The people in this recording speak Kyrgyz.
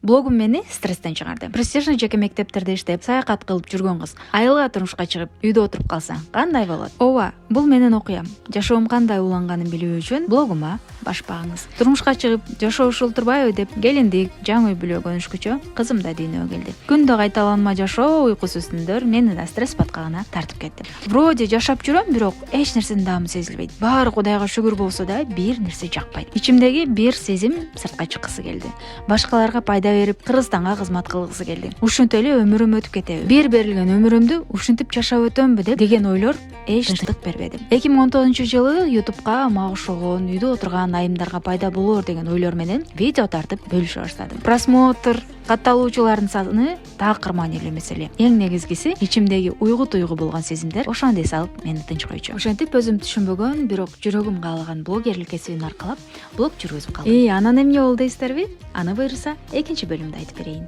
Блогум мени стресстен чыгарды. Престижный жеке мектептерде иштеп, саякат кылып жүргөн кыз айылга турмушка чыгып, үйдө отуруп калса кандай болот? Ооба, бул менин окуям. Жашоом кандай уланганын билүү үчүн блогума баш багыңыз. Турмушка чыгып, жашоо ушул турбайбы деп келиндик, жаңы үй бүлө көнүшкүчө кызым да дүйнөгө келди. Күндө кайталанма жашоо, уйкусуз түндөр мени да стресс баткагына тартып кетти. Вроде жашап жүрөм, бирок эч нерсенин даамы сезилбейт. Баары Кудайга шүгүр болсо да бир нерсе жакпайт. Ичимдеги бир сезим сыртка чыккысы келди. Башкаларга пайда берип, Кыргызстанга кызмат кылгысы келди. Ушинтип эле өмүрүм өтүп кетеби? Бир берилген өмүрүмдү ушинтип жашап өтөмбү деген ойлор эч тынчтык бербеди. 2019-жылы YouTube'га мага окшогон, үйдө отурган айымдарга пайда болор деген ойлор менен видео тартып бөлүшө баштадым. Просмотр, катталуучулардын саны такыр маанилүү маселе. Эң негизгиси ичимдеги уйгу болгон сезимдер ошондой салып мени тынч койчу. Ошентип өзүм түшүнбөгөн, бирок жүрөгүм каалаган блогерлик кесибин аркалап блог жүргүзүп калдым. Анан эмне болду дейсиздерби? Аны буюрса экинчи бөлүмдө айтып берейин.